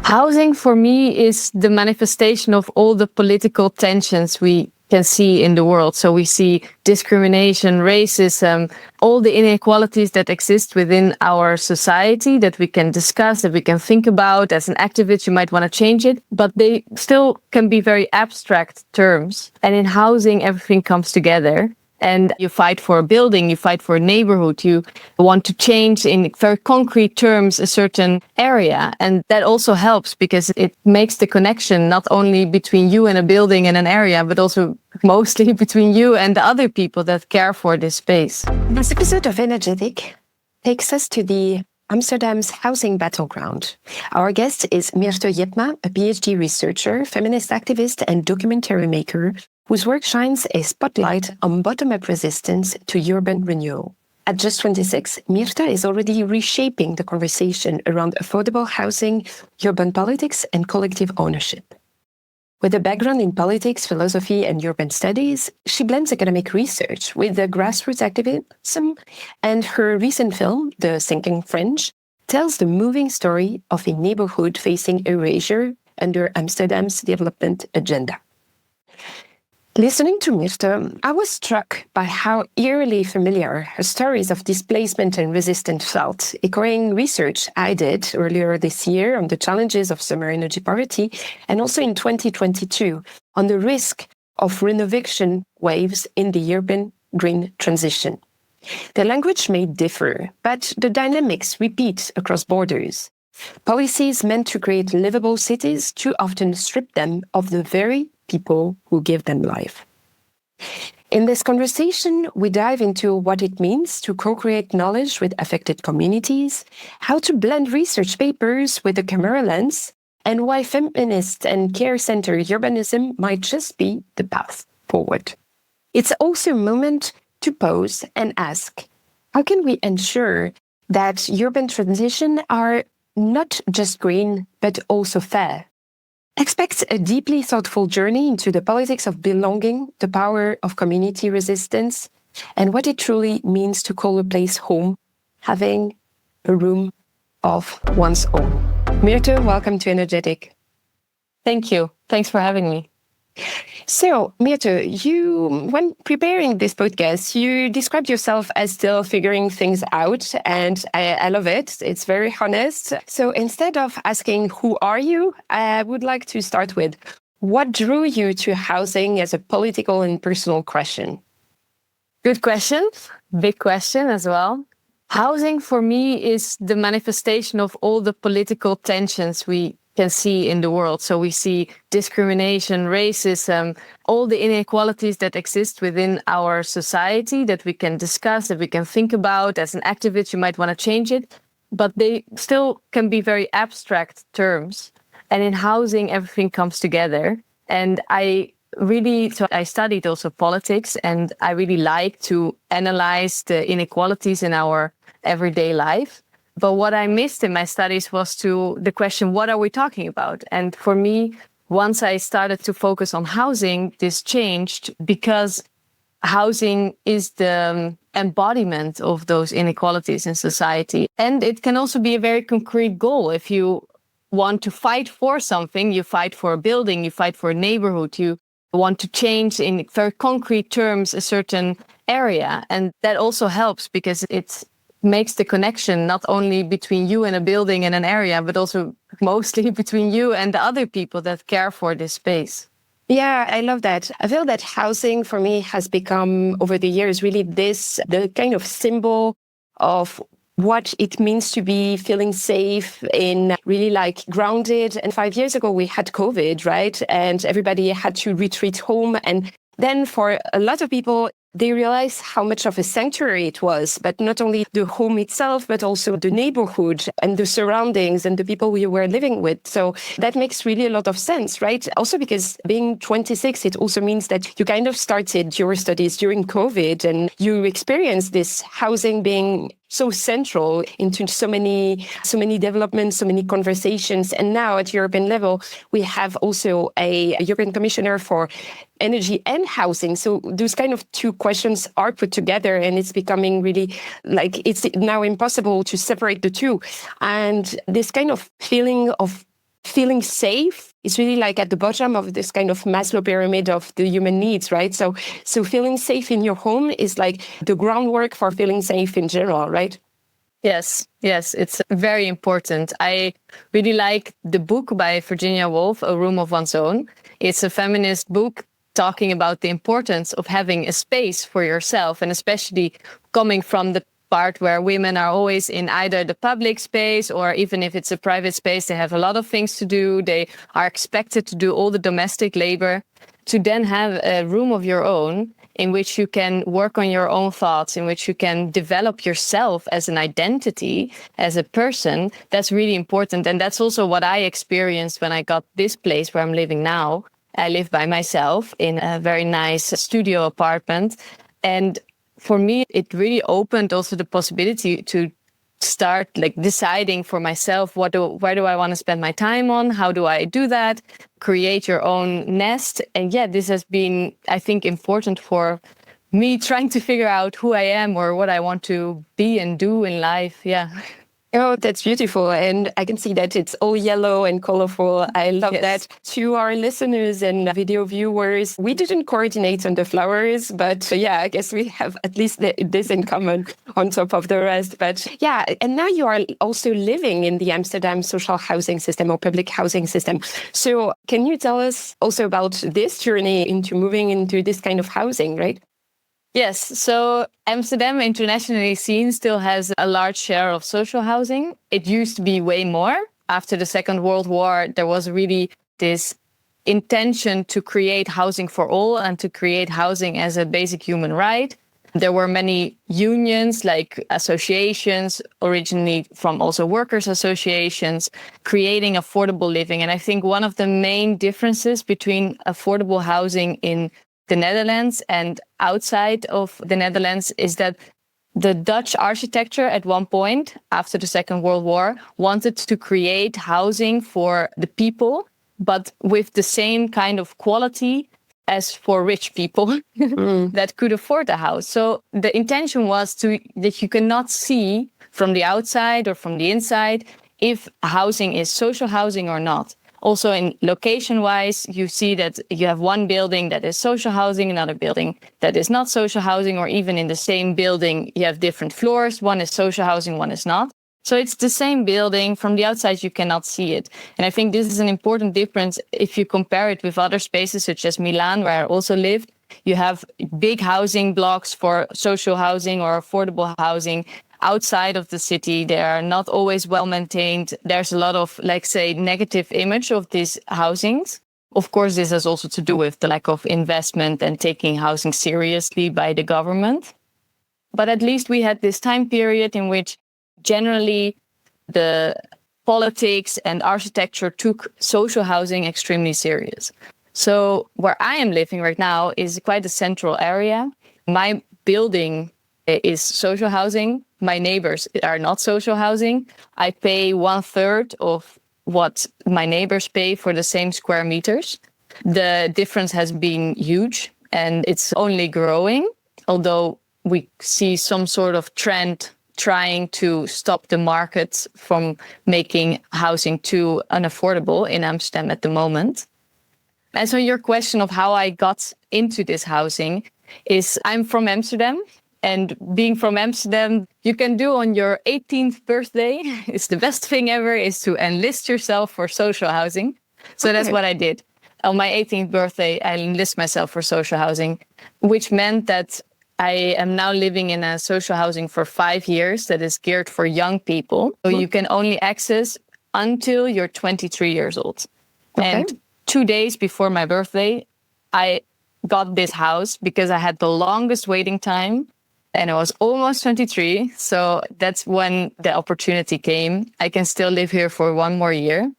Housing for me is the manifestation of all the political tensions we can see in the world. So we see discrimination, racism, all the inequalities that exist within our society that we can discuss, that we can think about. As an activist, you might want to change it, but they still can be very abstract terms. And in housing, everything comes together. And you fight for a building, you fight for a neighborhood, you want to change in very concrete terms a certain area. And that also helps because it makes the connection not only between you and a building and an area, but also mostly between you and the other people that care for this space. This episode of Energ'Ethic takes us to the Amsterdam's housing battleground. Our guest is Mirte Jepma, a PhD researcher, feminist activist, and documentary maker whose work shines a spotlight on bottom-up resistance to urban renewal. At just 26, Mirte is already reshaping the conversation around affordable housing, urban politics, and collective ownership. With a background in politics, philosophy, and urban studies, she blends academic research with the grassroots activism, and her recent film, The Sinking Fringe, tells the moving story of a neighbourhood facing erasure under Amsterdam's development agenda. Listening to Mirte, I was struck by how eerily familiar her stories of displacement and resistance felt, echoing research I did earlier this year on the challenges of summer energy poverty, and also in 2022 on the risk of renoviction waves in the urban green transition. The language may differ, but the dynamics repeat across borders. Policies meant to create livable cities too often strip them of the very people who give them life. In this conversation, we dive into what it means to co-create knowledge with affected communities, how to blend research papers with a camera lens, and why feminist and care-centered urbanism might just be the path forward. It's also a moment to pause and ask, how can we ensure that urban transitions are not just green, but also fair? Expect a deeply thoughtful journey into the politics of belonging, the power of community resistance, and what it truly means to call a place home, having a room of one's own. Mirte, welcome to Energ'Ethic. Thank you. Thanks for having me. So, Mirte, when preparing this podcast, you described yourself as still figuring things out, and I love it. It's very honest. So instead of asking, who are you? I would like to start with, what drew you to housing as a political and personal question? Good question. Big question as well. Housing for me is the manifestation of all the political tensions we can see in the world. So we see discrimination, racism, all the inequalities that exist within our society that we can discuss, that we can think about. As an activist, you might want to change it, but they still can be very abstract terms. And in housing, everything comes together. And I studied also politics, and I really like to analyze the inequalities in our everyday life. But what I missed in my studies was the question, what are we talking about? And for me, once I started to focus on housing, this changed because housing is the embodiment of those inequalities in society. And it can also be a very concrete goal. If you want to fight for something, you fight for a building, you fight for a neighborhood, you want to change in very concrete terms a certain area. And that also helps because it makes the connection not only between you and a building and an area, but also mostly between you and the other people that care for this space. Yeah, I love that. I feel that housing for me has become over the years really the kind of symbol of what it means to be feeling safe in really like grounded. And 5 years ago, we had COVID, right? And everybody had to retreat home. And then for a lot of people, they realized how much of a sanctuary it was, but not only the home itself, but also the neighborhood and the surroundings and the people we were living with. So that makes really a lot of sense, right? Also because being 26, it also means that you kind of started your studies during COVID and you experienced this housing being so central into so many developments, so many conversations. And now at European level, we have also a European Commissioner for Energy and Housing. So those kind of two questions are put together, and it's becoming really like it's now impossible to separate the two. And this kind of feeling of feeling safe is really like at the bottom of this kind of Maslow pyramid of the human needs, right? So feeling safe in your home is like the groundwork for feeling safe in general, right? Yes, it's very important. I really like the book by Virginia Woolf, A Room of One's Own. It's a feminist book talking about the importance of having a space for yourself, and especially coming from the part where women are always in either the public space, or even if it's a private space, they have a lot of things to do. They are expected to do all the domestic labor. To then have a room of your own in which you can work on your own thoughts, in which you can develop yourself as an identity, as a person, that's really important. And that's also what I experienced when I got this place where I'm living now. I live by myself in a very nice studio apartment. And for me, it really opened also the possibility to start like deciding for myself, where do I want to spend my time on? How do I do that? Create your own nest. And yeah, this has been, I think, important for me trying to figure out who I am or what I want to be and do in life. Yeah. Oh, that's beautiful. And I can see that it's all yellow and colorful. I love Yes. that. To our listeners and video viewers, we didn't coordinate on the flowers, but yeah, I guess we have at least this in common on top of the rest. But yeah, and now you are also living in the Amsterdam social housing system or public housing system. So can you tell us also about this journey into moving into this kind of housing, right? Yes, so Amsterdam, internationally seen, still has a large share of social housing. It used to be way more. After the Second World War, there was really this intention to create housing for all and to create housing as a basic human right. There were many unions, like associations, originally from also workers' associations, creating affordable living. And I think one of the main differences between affordable housing in the Netherlands and outside of the Netherlands is that the Dutch architecture at one point after the Second World War wanted to create housing for the people, but with the same kind of quality as for rich people that could afford a house. So the intention was that you cannot see from the outside or from the inside if housing is social housing or not. Also, in location-wise, you see that you have one building that is social housing, another building that is not social housing, or even in the same building, you have different floors. One is social housing, one is not. So it's the same building. From the outside, you cannot see it. And I think this is an important difference if you compare it with other spaces, such as Milan, where I also lived. You have big housing blocks for social housing or affordable housing. Outside of the city, they are not always well maintained. There's a lot of, like, say, negative image of these housings. Of course, this has also to do with the lack of investment and taking housing seriously by the government. But at least we had this time period in which generally the politics and architecture took social housing extremely serious. So where I am living right now is quite a central area. My building is social housing. My neighbors are not social housing. I pay 1/3 of what my neighbors pay for the same square meters. The difference has been huge and it's only growing, although we see some sort of trend trying to stop the market from making housing too unaffordable in Amsterdam at the moment. And so your question of how I got into this housing is I'm from Amsterdam. And being from Amsterdam, you can do on your 18th birthday, it's the best thing ever, is to enlist yourself for social housing. So that's what I did. On my 18th birthday, I enlist myself for social housing, which meant that I am now living in a social housing for 5 years that is geared for young people. So you can only access until you're 23 years old. Okay. And 2 days before my birthday, I got this house because I had the longest waiting time. And I was almost 23. So that's when the opportunity came. I can still live here for 1 more year.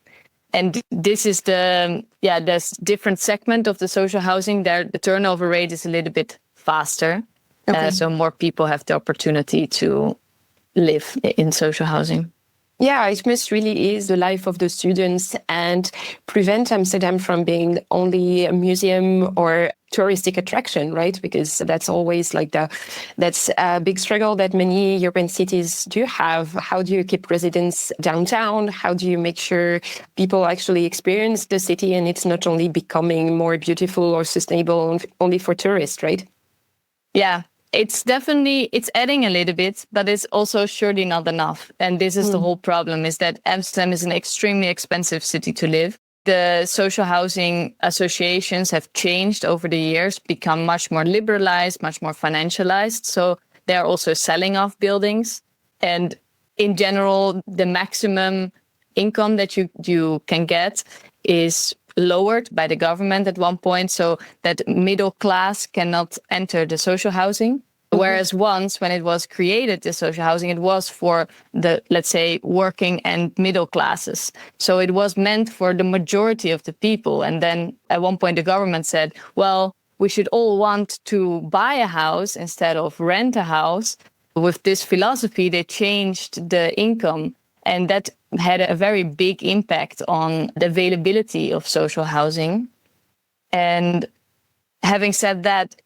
And this is this different segment of the social housing. There, the turnover rate is a little bit faster. Okay. So more people have the opportunity to live in social housing. Yeah, it must really ease the life of the students and prevent Amsterdam from being only a museum or touristic attraction, right? Because that's always like that's a big struggle that many European cities do have. How do you keep residents downtown? How do you make sure people actually experience the city and it's not only becoming more beautiful or sustainable only for tourists, right? Yeah, it's adding a little bit, but it's also surely not enough. And this is the whole problem, is that Amsterdam is an extremely expensive city to live. The social housing associations have changed over the years, become much more liberalized, much more financialized. So they're also selling off buildings. And in general, the maximum income that you can get is lowered by the government at one point, so that middle class cannot enter the social housing. Whereas once, when it was created, the social housing, it was for the, let's say, working and middle classes. So it was meant for the majority of the people. And then at one point, the government said, well, we should all want to buy a house instead of rent a house. With this philosophy, they changed the income. And that had a very big impact on the availability of social housing. And having said that,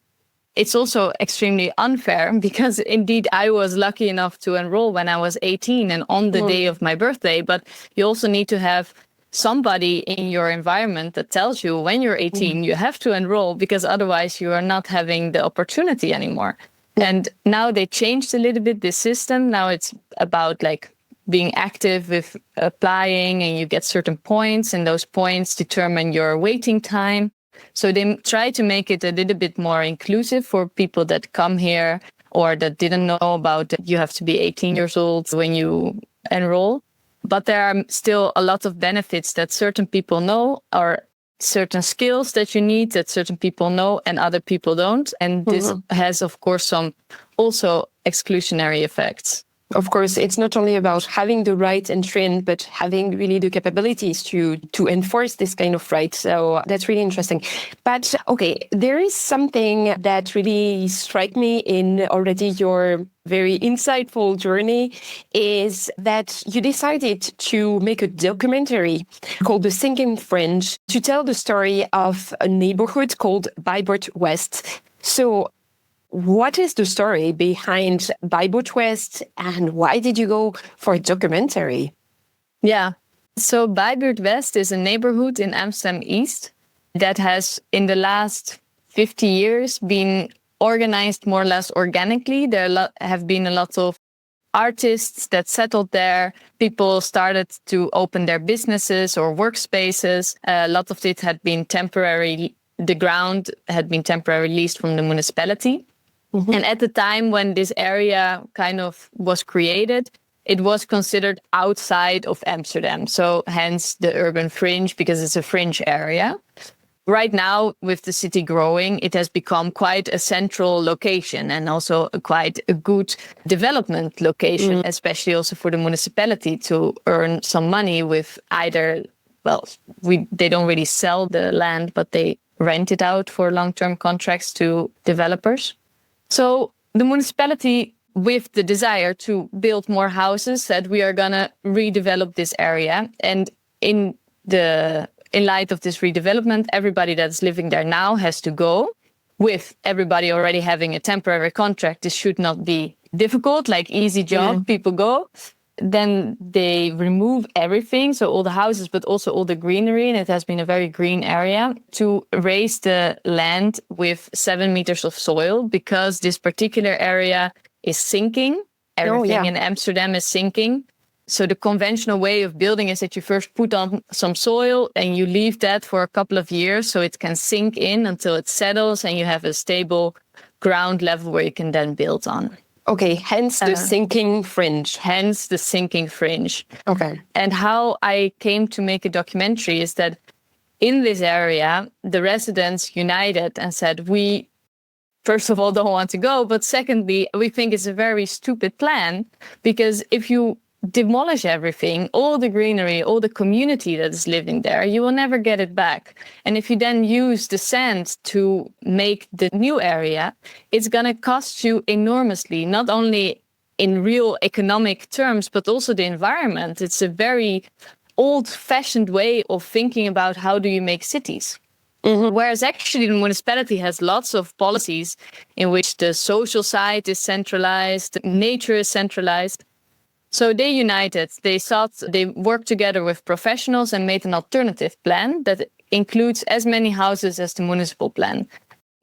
it's also extremely unfair because indeed I was lucky enough to enroll when I was 18 and on the day of my birthday. But you also need to have somebody in your environment that tells you when you're 18, you have to enroll, because otherwise you are not having the opportunity anymore. And now they changed a little bit the system. Now it's about like being active with applying, and you get certain points, and those points determine your waiting time. So they try to make it a little bit more inclusive for people that come here or that didn't know about that you have to be 18 years old when you enroll. But there are still a lot of benefits that certain people know, or certain skills that you need that certain people know and other people don't. And this has, of course, some also exclusionary effects. Of course, it's not only about having the right and trend, but having really the capabilities to enforce this kind of right. So that's really interesting. But okay, there is something that really struck me in already your very insightful journey, is that you decided to make a documentary called The Sinking Fringe to tell the story of a neighborhood called Bijvoort West. So what is the story behind Bijvoort West, and why did you go for a documentary? Yeah, so Bijvoort West is a neighborhood in Amsterdam East that has, in the last 50 years, been organized more or less organically. There have been a lot of artists that settled there. People started to open their businesses or workspaces. A lot of it had been temporary. The ground had been temporarily leased from the municipality. And at the time when this area kind of was created, it was considered outside of Amsterdam. So hence the urban fringe, because it's a fringe area. Right now, with the city growing, it has become quite a central location and also quite a good development location, especially also for the municipality to earn some money with either, well, they don't really sell the land, but they rent it out for long-term contracts to developers. So the municipality, with the desire to build more houses, said we are going to redevelop this area. And in light of this redevelopment, everybody that's living there now has to go. With everybody already having a temporary contract, this should not be difficult, like easy job, people go. Then they remove everything, so all the houses, but also all the greenery, and it has been a very green area, to raise the land with 7 meters of soil, because this particular area is sinking. Everything in Amsterdam is sinking. So the conventional way of building is that you first put on some soil and you leave that for a couple of years so it can sink in until it settles and you have a stable ground level where you can then build on. Okay, hence the sinking fringe. Hence the sinking fringe. Okay. And how I came to make a documentary is that in this area, the residents united and said, we, first of all, don't want to go. But secondly, we think it's a very stupid plan, because if you demolish everything, all the greenery, all the community that is living there, you will never get it back. And if you then use the sand to make the new area, it's going to cost you enormously, not only in real economic terms, but also the environment. It's a very old-fashioned way of thinking about how do you make cities. Whereas actually the municipality has lots of policies in which the social side is centralized, nature is centralized. So they united, they worked together with professionals and made an alternative plan that includes as many houses as the municipal plan.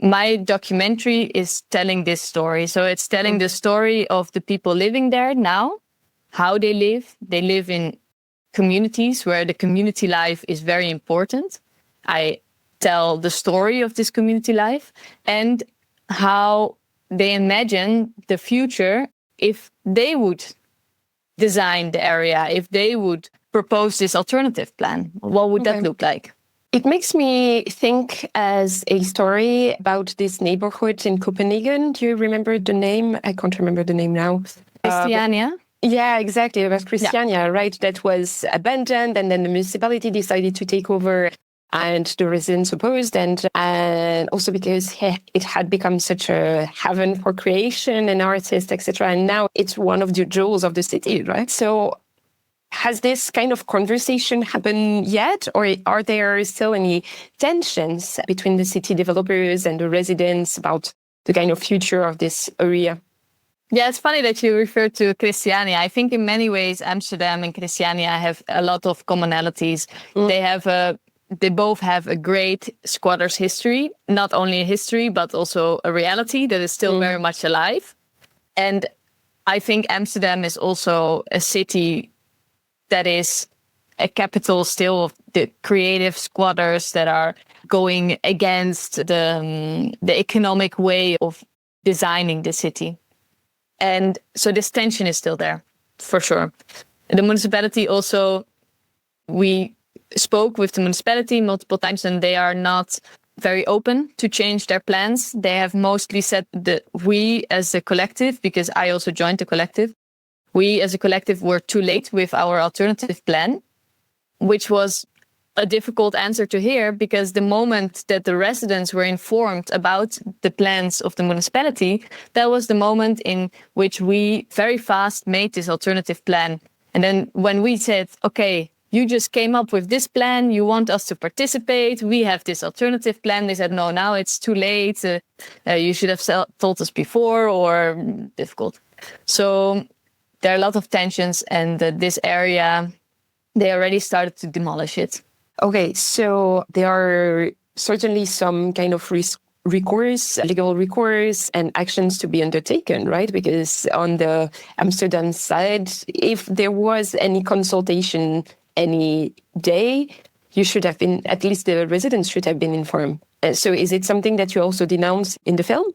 My documentary is telling this story. So it's telling the story of the people living there now, how they live. They live in communities where the community life is very important. I tell the story of this community life and how they imagine the future if they would design the area, if they would propose this alternative plan. What would that look like? It makes me think as a story about this neighborhood in Copenhagen. Do you remember the name? I can't remember the name now. Christiania? Yeah, exactly. It was Christiania, right? That was abandoned, and then the municipality decided to take over, and the residents opposed, and also because it had become such a haven for creation and artists, etc. And now it's one of the jewels of the city, right? So has this kind of conversation happened yet, or are there still any tensions between the city developers and the residents about the kind of future of this area? Yeah, it's funny that you refer to Christiania. I think in many ways Amsterdam and Christiania have a lot of commonalities. They both have a great squatters history, not only a history, but also a reality that is still very much alive. And I think Amsterdam is also a city that is a capital still of the creative squatters that are going against the economic way of designing the city. And so this tension is still there, for sure. The municipality also, we spoke with the municipality multiple times and they are not very open to change their plans. They have mostly said that we as a collective, because I also joined the collective, we as a collective were too late with our alternative plan, which was a difficult answer to hear because the moment that the residents were informed about the plans of the municipality, that was the moment in which we very fast made this alternative plan. And then when we said, okay, you just came up with this plan, you want us to participate, we have this alternative plan. They said, no, now it's too late. You should have told us before, or difficult. So there are a lot of tensions, and this area, they already started to demolish it. Okay, so there are certainly some kind of recourse, legal recourse and actions to be undertaken, right? Because on the Amsterdam side, if there was any consultation any day, you should have been, at least the residents should have been informed. So is it something that you also denounce in the film?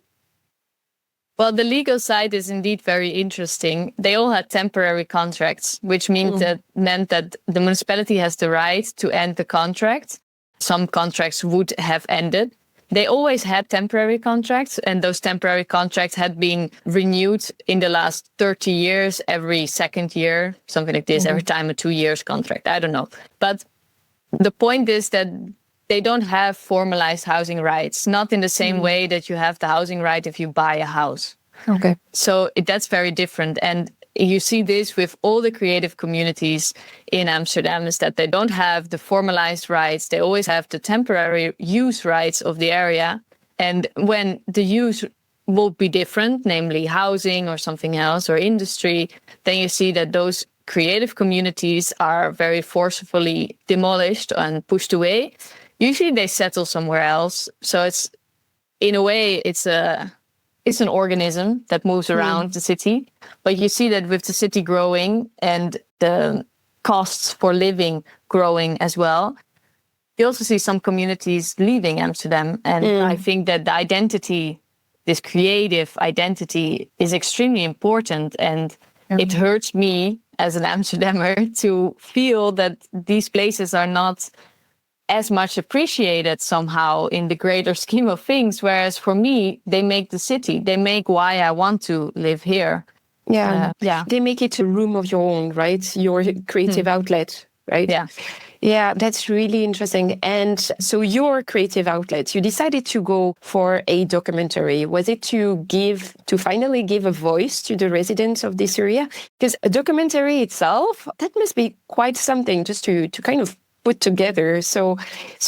Well, the legal side is indeed very interesting. They all had temporary contracts, which meant that the municipality has the right to end the contract. Some contracts would have ended. They always had temporary contracts, and those temporary contracts had been renewed in the last 30 years, every second year, something like this, every time a 2 years contract. I don't know. But the point is that they don't have formalized housing rights, not in the same way that you have the housing right if you buy a house. Okay. So that's very different. And you see this with all the creative communities in Amsterdam, is that they don't have the formalized rights. They always have the temporary use rights of the area. And when the use will be different, namely housing or something else or industry, then you see that those creative communities are very forcefully demolished and pushed away. Usually they settle somewhere else. So it's, in a way, it's an organism that moves around the city. But you see that with the city growing and the costs for living growing as well, you also see some communities leaving Amsterdam. And I think that the identity, this creative identity, is extremely important. And it hurts me as an Amsterdammer to feel that these places are not as much appreciated somehow in the greater scheme of things. Whereas for me, they make the city, they make why I want to live here. Yeah. They make it a room of your own, right? Your creative outlet, right? Yeah. Yeah, that's really interesting. And so your creative outlet, you decided to go for a documentary. Was it to finally give a voice to the residents of this area? Because a documentary itself, that must be quite something, just to kind of put together. So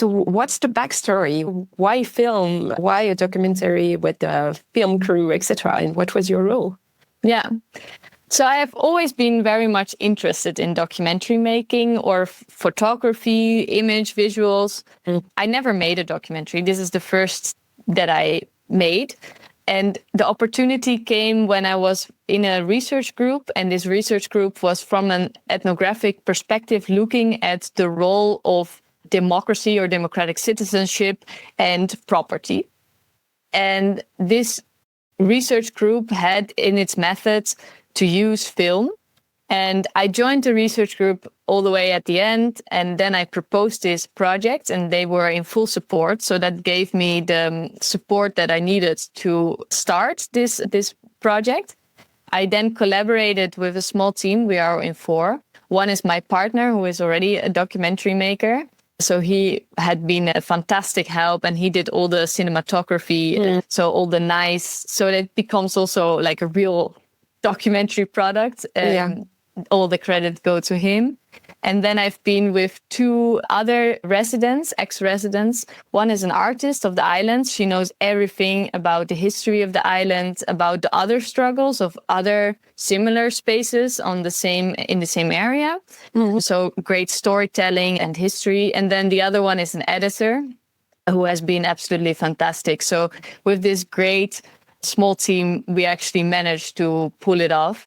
what's the backstory? Why film? Why a documentary with a film crew, etc.? And what was your role? Yeah. So I have always been very much interested in documentary making or photography, image, visuals. I never made a documentary. This is the first that I made. And the opportunity came when I was in a research group, and this research group was from an ethnographic perspective, looking at the role of democracy or democratic citizenship and property. And this research group had in its methods to use film. And I joined the research group all the way at the end. And then I proposed this project and they were in full support. So that gave me the support that I needed to start this project. I then collaborated with a small team. We are in 4. One is my partner, who is already a documentary maker. So he had been a fantastic help and he did all the cinematography. So all the nice, so that it becomes also like a real documentary product. All the credit go to him. And then I've been with 2 other residents, ex-residents. One is an artist of the island. She knows everything about the history of the island, about the other struggles of other similar spaces in the same area. So great storytelling and history. And then the other one is an editor who has been absolutely fantastic. So with this great small team, we actually managed to pull it off.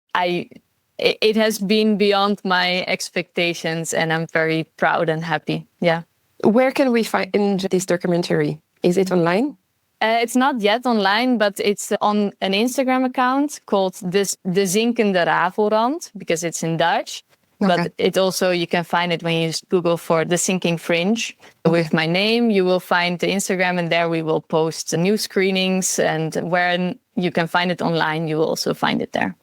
It has been beyond my expectations and I'm very proud and happy. Yeah. Where can we find this documentary? Is it online? It's not yet online, but it's on an Instagram account called De Zinkende Ravelrand, because it's in Dutch. Okay. But it also, you can find it when you Google for the Sinking Fringe with my name. You will find the Instagram and there we will post the new screenings, and where you can find it online, you will also find it there.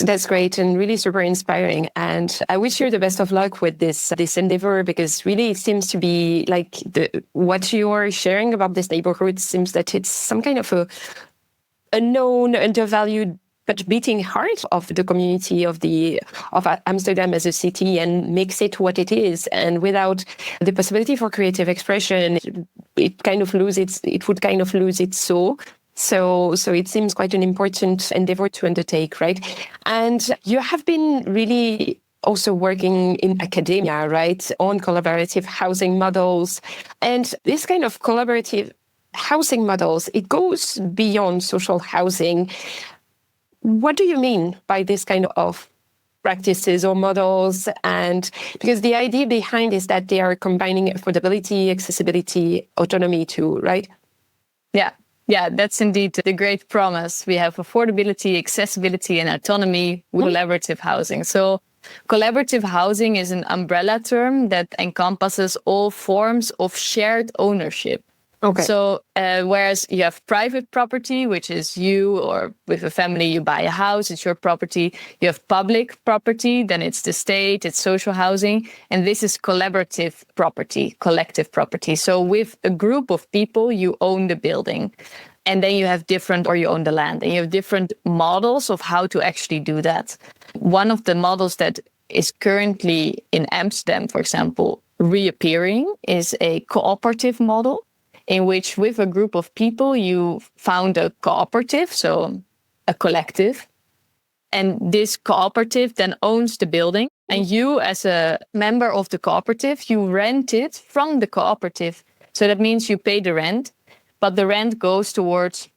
That's great and really super inspiring. And I wish you the best of luck with this endeavor, because really it seems to be like what you are sharing about this neighborhood seems that it's some kind of a known, undervalued, but beating heart of the community of Amsterdam as a city, and makes it what it is. And without the possibility for creative expression, it would kind of lose its soul. So it seems quite an important endeavor to undertake, right? And you have been really also working in academia, right, on collaborative housing models. And this kind of collaborative housing models, it goes beyond social housing. What do you mean by this kind of practices or models? And because the idea behind is that they are combining affordability, accessibility, autonomy too, right? Yeah, that's indeed the great promise. We have affordability, accessibility, and autonomy with collaborative housing. So collaborative housing is an umbrella term that encompasses all forms of shared ownership. Okay. So whereas you have private property, which is you, or with a family, you buy a house, it's your property. You have public property, then it's the state, it's social housing. And this is collaborative property, collective property. So with a group of people, you own the building. And then you have you own the land. And you have different models of how to actually do that. One of the models that is currently in Amsterdam, for example, reappearing is a cooperative model, in which with a group of people, you found a cooperative, so a collective. And this cooperative then owns the building. And you, as a member of the cooperative, you rent it from the cooperative. So that means you pay the rent, but the rent goes towards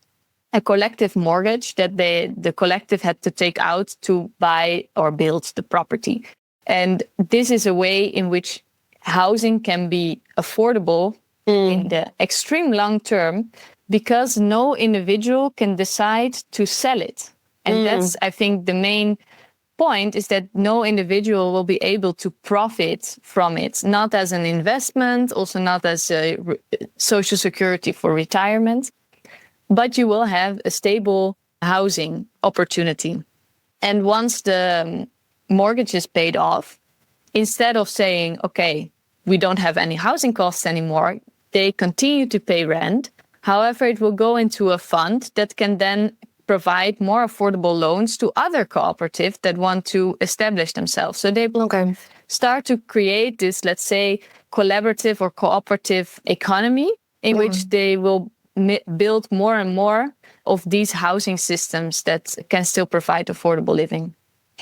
a collective mortgage that the collective had to take out to buy or build the property. And this is a way in which housing can be affordable in the extreme long term, because no individual can decide to sell it. And that's, I think, the main point, is that no individual will be able to profit from it, not as an investment, also not as a social security for retirement, but you will have a stable housing opportunity. And once the mortgage is paid off, instead of saying, okay, we don't have any housing costs anymore, they continue to pay rent. However, it will go into a fund that can then provide more affordable loans to other cooperatives that want to establish themselves. So they will start to create this, let's say, collaborative or cooperative economy in which they will build more and more of these housing systems that can still provide affordable living.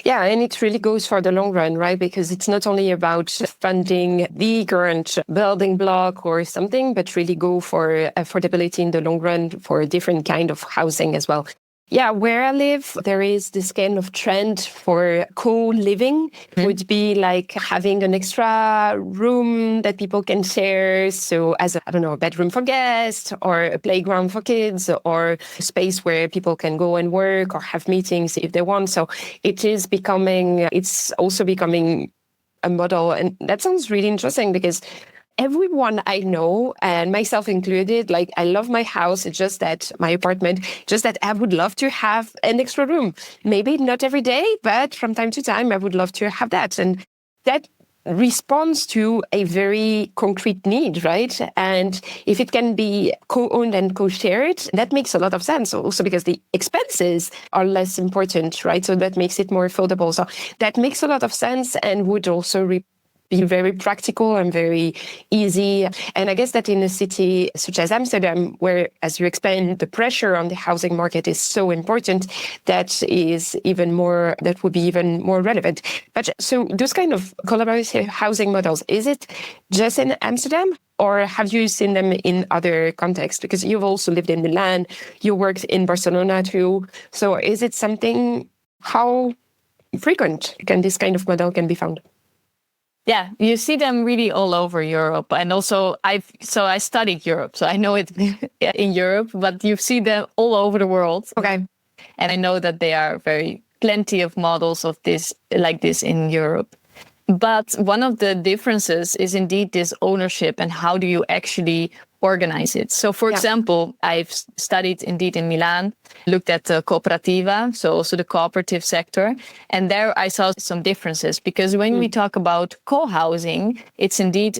Yeah, and it really goes for the long run, right? Because it's not only about funding the current building block or something, but really go for affordability in the long run for a different kind of housing as well. Yeah, where I live, there is this kind of trend for co-living. Would be like having an extra room that people can share. So as a, I don't know, a bedroom for guests or a playground for kids or a space where people can go and work or have meetings if they want. So it's also becoming a model. And that sounds really interesting because everyone I know, and myself included, like I love my house, it's just that my apartment, just that I would love to have an extra room. Maybe not every day, but from time to time, I would love to have that. And that responds to a very concrete need, right? And if it can be co-owned and co-shared, that makes a lot of sense also because the expenses are less important, right? So that makes it more affordable. So that makes a lot of sense and would also be very practical and very easy. And I guess that in a city such as Amsterdam, where, as you explained, the pressure on the housing market is so important, that would be even more relevant. But so those kind of collaborative housing models, is it just in Amsterdam? Or have you seen them in other contexts? Because you've also lived in Milan, you worked in Barcelona too. So is it something, how frequent can this kind of model can be found? Yeah, you see them really all over Europe. And also I studied Europe, so I know it in Europe, but you see them all over the world. Okay. And I know that there are plenty of models of this like this in Europe. But one of the differences is indeed this ownership and how do you actually organize it. So for example, I've studied indeed in Milan, looked at the cooperativa, so also the cooperative sector. And there I saw some differences because when we talk about co-housing, it's indeed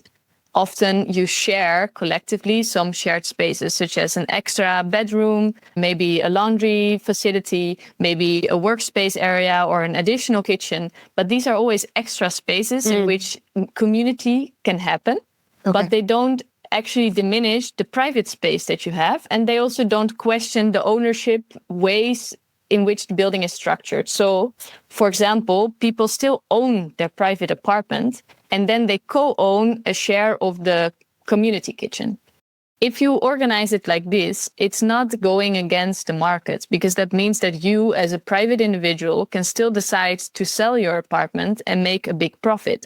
often you share collectively some shared spaces, such as an extra bedroom, maybe a laundry facility, maybe a workspace area or an additional kitchen. But these are always extra spaces in which community can happen, but they don't actually diminish the private space that you have. And they also don't question the ownership ways in which the building is structured. So, for example, people still own their private apartment and then they co-own a share of the community kitchen. If you organize it like this, it's not going against the market because that means that you as a private individual can still decide to sell your apartment and make a big profit.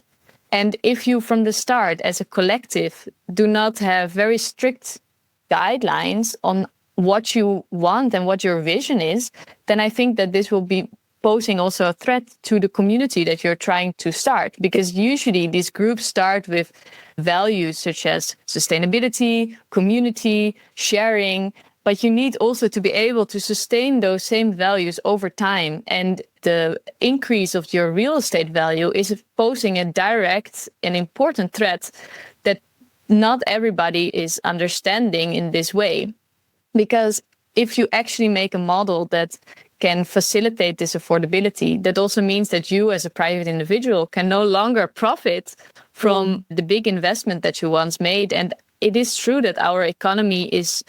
And if you from the start as a collective do not have very strict guidelines on what you want and what your vision is, then I think that this will be posing also a threat to the community that you're trying to start. Because usually these groups start with values such as sustainability, community, sharing, but you need also to be able to sustain those same values over time. And the increase of your real estate value is posing a direct and important threat that not everybody is understanding in this way. Because if you actually make a model that can facilitate this affordability, that also means that you as a private individual can no longer profit from the big investment that you once made. And it is true that our economy is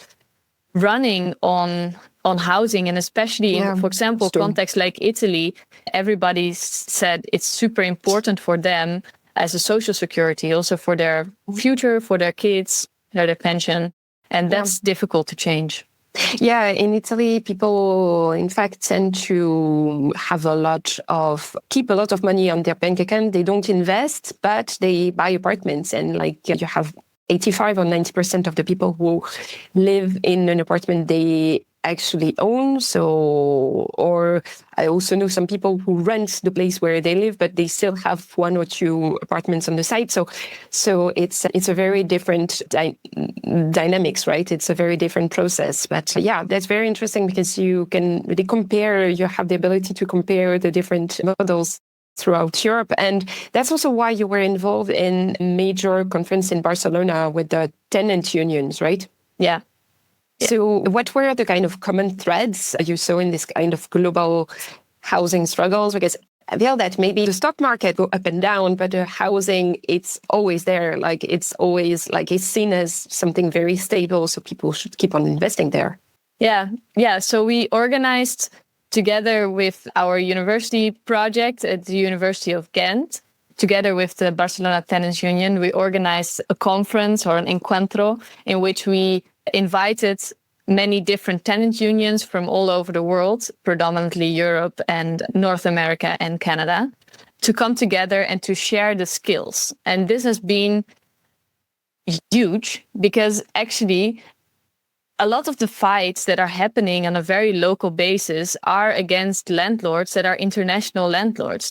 running on housing, and especially in, for example, context like Italy, everybody said it's super important for them as a social security, also for their future, for their kids, their pension. And that's difficult to change. Yeah, in Italy, people, in fact, tend to keep a lot of money on their bank account. They don't invest, but they buy apartments. And like you have 85 or 90% of the people who live in an apartment they actually own. So, or I also know some people who rent the place where they live, but they still have one or two apartments on the side. So it's a very different dynamics, right? It's a very different process. But yeah, that's very interesting because you can really compare. You have the ability to compare the different models throughout Europe. And that's also why you were involved in a major conference in Barcelona with the tenant unions, right? Yeah. So what were the kind of common threads you saw in this kind of global housing struggles? Because I feel that maybe the stock market go up and down, but the housing, it's always there. Like it's always like it's seen as something very stable. So people should keep on investing there. Yeah. So we organized together with our university project at the University of Ghent, together with the Barcelona Tenants Union, we organized a conference or an encuentro in which we invited many different tenant unions from all over the world, predominantly Europe and North America and Canada, to come together and to share the skills. And this has been huge because actually a lot of the fights that are happening on a very local basis are against landlords that are international landlords.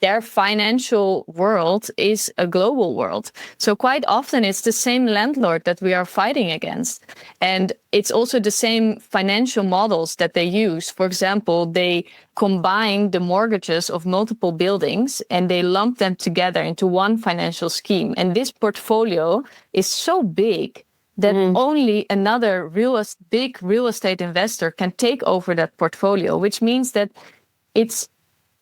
Their financial world is a global world. So quite often it's the same landlord that we are fighting against. And it's also the same financial models that they use. For example, they combine the mortgages of multiple buildings and they lump them together into one financial scheme. And this portfolio is so big that only another big real estate investor can take over that portfolio, which means that it's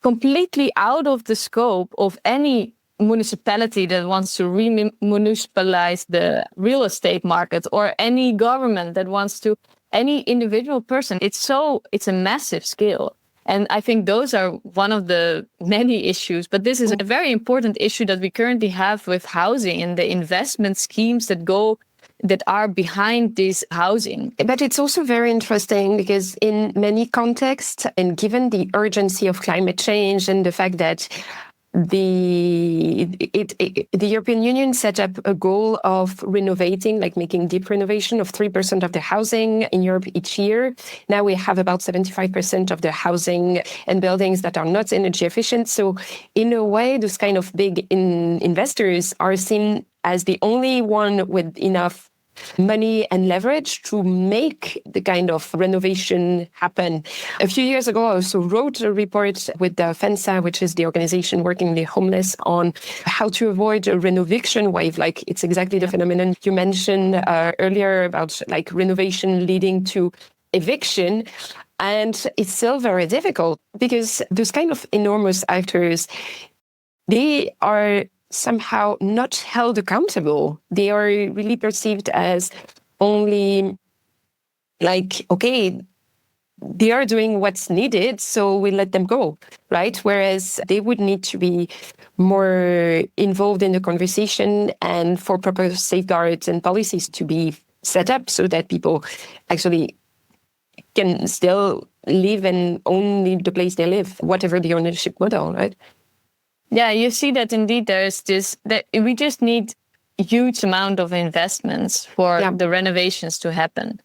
completely out of the scope of any municipality that wants to municipalize the real estate market, or any government that wants to, any individual person. It's a massive scale. And I think those are one of the many issues. But this is a very important issue that we currently have with housing and the investment schemes that are behind this housing. But it's also very interesting because in many contexts, and given the urgency of climate change and the fact that the European Union set up a goal of renovating, like making deep renovation of 3% of the housing in Europe each year. Now we have about 75% of the housing and buildings that are not energy efficient. So in a way, those kind of big investors are seen as the only one with enough money and leverage to make the kind of renovation happen. A few years ago, I also wrote a report with the FENSA, which is the organization working with the homeless, on how to avoid a renoviction wave. Like it's exactly the phenomenon you mentioned earlier about like renovation leading to eviction. And it's still very difficult because those kind of enormous actors, they are somehow not held accountable. They are really perceived as only like, okay, they are doing what's needed, so we let them go, right? Whereas they would need to be more involved in the conversation and for proper safeguards and policies to be set up so that people actually can still live and own the place they live, whatever the ownership model, right? Yeah, you see that indeed there is this, that we just need a huge amount of investments for the renovations to happen.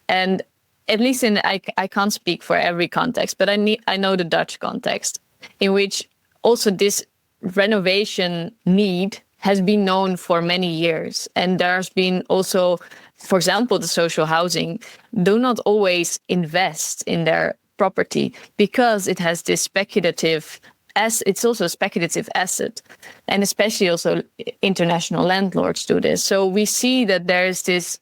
And at least I can't speak for every context, but I know the Dutch context in which also this renovation need has been known for many years. And there's been also, for example, the social housing do not always invest in their property because it has this speculative, as it's also a speculative asset, and especially also international landlords do this. So we see that there is this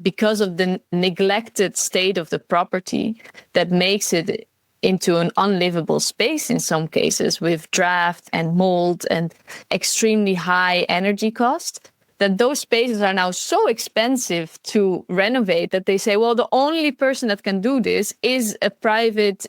because of the neglected state of the property that makes it into an unlivable space in some cases, with draft and mold and extremely high energy cost, that those spaces are now so expensive to renovate that they say, well, the only person that can do this is a private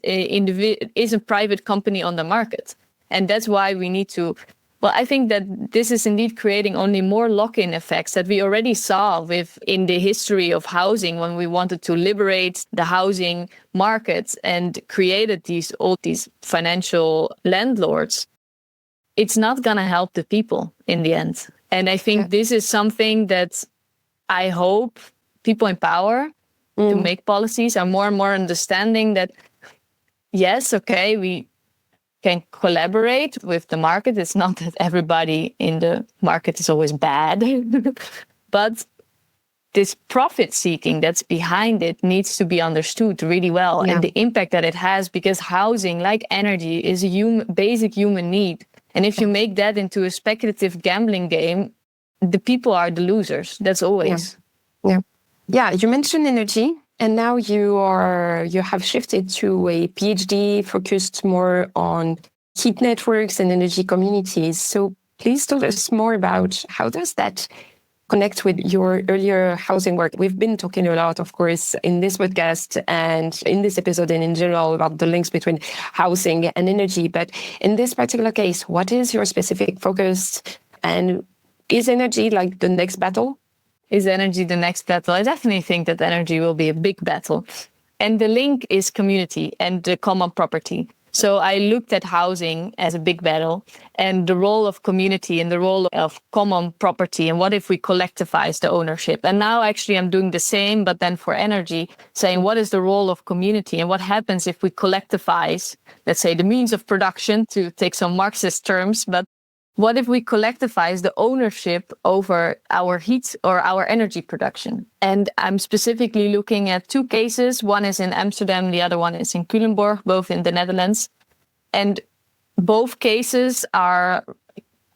private company on the market. And that's why we need to, well, I think that this is indeed creating only more lock-in effects that we already saw in the history of housing when we wanted to liberate the housing markets and created all these financial landlords. It's not going to help the people in the end. And I think this is something that I hope people in power to make policies are more and more understanding that, yes, okay, we can collaborate with the market. It's not that everybody in the market is always bad, but this profit seeking that's behind it needs to be understood really well, and the impact that it has, because housing, like energy, is a basic human need. And if you make that into a speculative gambling game, the people are the losers. That's always. Yeah, you mentioned energy. And now you have shifted to a PhD focused more on heat networks and energy communities. So please tell us more about how does that connect with your earlier housing work. We've been talking a lot, of course, in this podcast and in this episode and in general about the links between housing and energy. But in this particular case, what is your specific focus? And is energy like the next battle? Is energy the next battle? I definitely think that energy will be a big battle. And the link is community and the common property. So I looked at housing as a big battle and the role of community and the role of common property. And what if we collectivize the ownership? And now actually I'm doing the same, but then for energy, saying what is the role of community and what happens if we collectivize, let's say, the means of production, to take some Marxist terms, but what if we collectivize the ownership over our heat or our energy production? And I'm specifically looking at two cases. One is in Amsterdam, the other one is in Culemborg, both in the Netherlands. And both cases are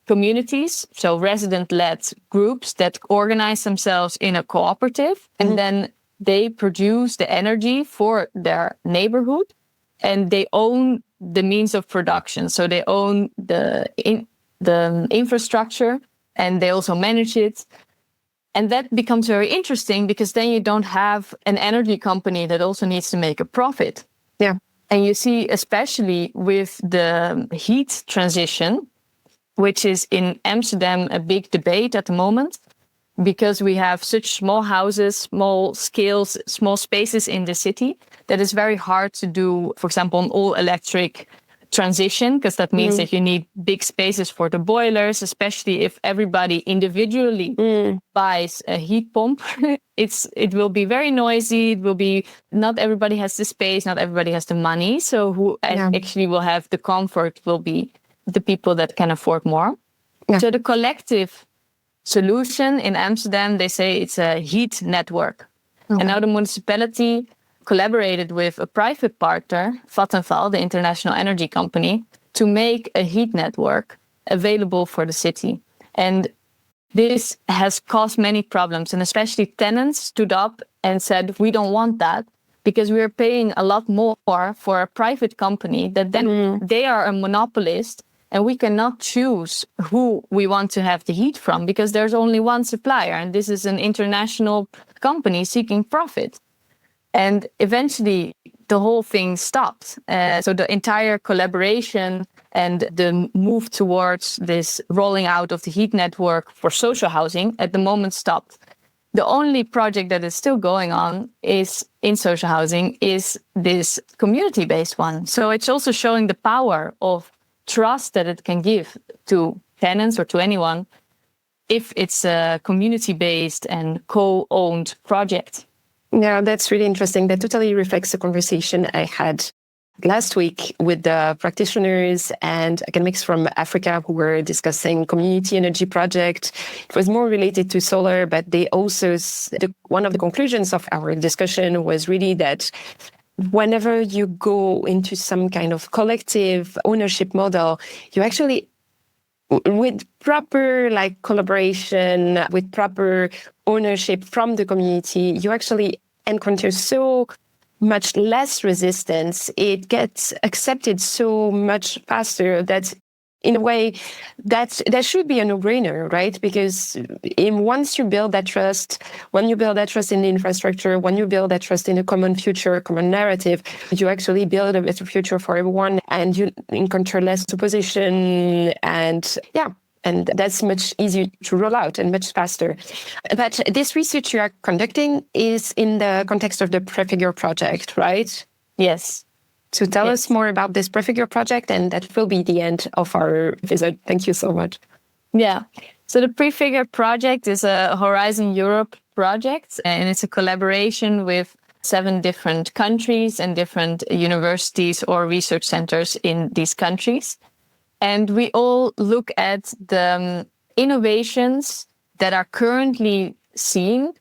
communities, so resident-led groups that organize themselves in a cooperative, and then they produce the energy for their neighborhood, and they own the means of production. So they own the infrastructure and they also manage it. And that becomes very interesting because then you don't have an energy company that also needs to make a profit. Yeah. And you see, especially with the heat transition, which is in Amsterdam a big debate at the moment, because we have such small houses, small scales, small spaces in the city, that it's very hard to do, for example, an all-electric transition, because that means that you need big spaces for the boilers, especially if everybody individually buys a heat pump. It will be very noisy. It will be, not everybody has the space, not everybody has the money. So who actually will have the comfort will be the people that can afford more. Yeah. So the collective solution in Amsterdam, they say it's a heat network. Okay. And now the municipality collaborated with a private partner, Vattenfall, the international energy company, to make a heat network available for the city. And this has caused many problems, and especially tenants stood up and said, we don't want that because we're paying a lot more for a private company that then they are a monopolist and we cannot choose who we want to have the heat from because there's only one supplier, and this is an international company seeking profit. And eventually, the whole thing stopped. So the entire collaboration and the move towards this rolling out of the heat network for social housing at the moment stopped. The only project that is still going on is in social housing is this community-based one. So it's also showing the power of trust that it can give to tenants or to anyone if it's a community-based and co-owned project. Yeah, that's really interesting. That totally reflects the conversation I had last week with the practitioners and academics from Africa who were discussing community energy project. It was more related to solar, but they also, one of the conclusions of our discussion was really that whenever you go into some kind of collective ownership model, you actually, with proper collaboration, with proper ownership from the community, you actually encounter so much less resistance. It gets accepted so much faster that in a way that should be a no-brainer, right? Because once you build that trust, when you build that trust in the infrastructure, when you build that trust in a common future, common narrative, you actually build a better future for everyone and you encounter less opposition and that's much easier to roll out and much faster. But this research you are conducting is in the context of the Prefigure project, right? Yes. So tell us more about this Prefigure project, and that will be the end of our visit. Thank you so much. Yeah. So the Prefigure project is a Horizon Europe project, and it's a collaboration with 7 different countries and different universities or research centers in these countries. And we all look at the innovations that are currently seen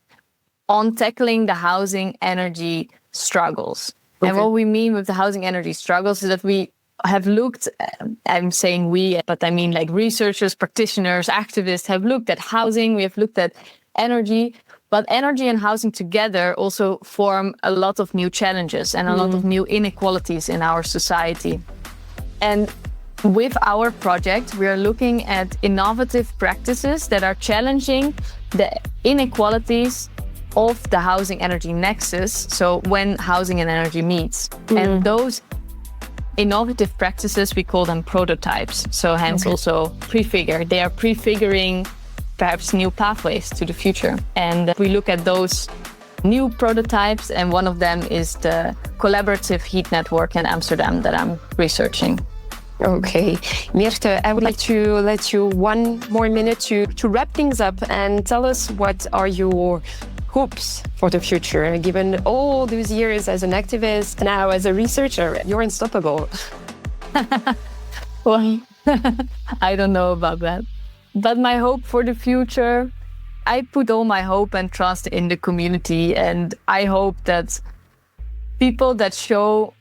on tackling the housing energy struggles. Okay. And what we mean with the housing energy struggles is that we have looked, I'm saying we, but I mean like researchers, practitioners, activists have looked at housing, we have looked at energy, But energy and housing together also form a lot of new challenges and a lot of new inequalities in our society. And with our project, we are looking at innovative practices that are challenging the inequalities of the housing energy nexus. So when housing and energy meets. And those innovative practices, we call them prototypes. So hence also prefigure. They are prefiguring perhaps new pathways to the future. And we look at those new prototypes, and one of them is the collaborative heat network in Amsterdam that I'm researching. Okay. Mirte, I would like to let you one more minute to wrap things up and tell us what are your hopes for the future, given all those years as an activist, now as a researcher. You're unstoppable. Well, I don't know about that. But my hope for the future, I put all my hope and trust in the community. And I hope that people that show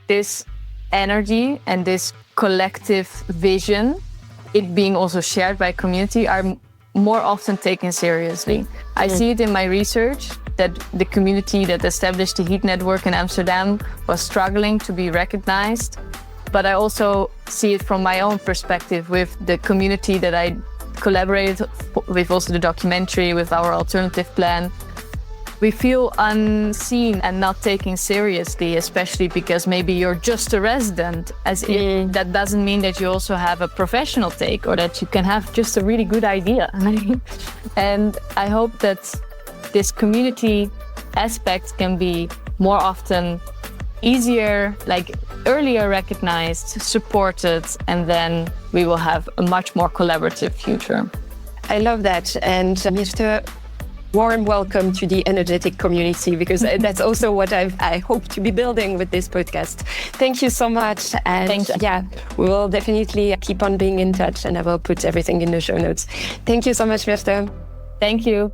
this energy and this collective vision, it being also shared by community, are more often taken seriously. I see it in my research that the community that established the heat network in Amsterdam was struggling to be recognized. But I also see it from my own perspective with the community that I collaborated with, also the documentary, with our alternative plan. We feel unseen and not taken seriously, especially because maybe you're just a resident, as if that doesn't mean that you also have a professional take or that you can have just a really good idea. And I hope that this community aspect can be more often easier, like earlier recognized, supported, and then we will have a much more collaborative future. I love that. And Mirte, warm welcome to the Energ'Ethic community, because that's also what I hope to be building with this podcast. Thank you so much. And Thank you. Yeah, we will definitely keep on being in touch, and I will put everything in the show notes. Thank you so much, Mirte. Thank you.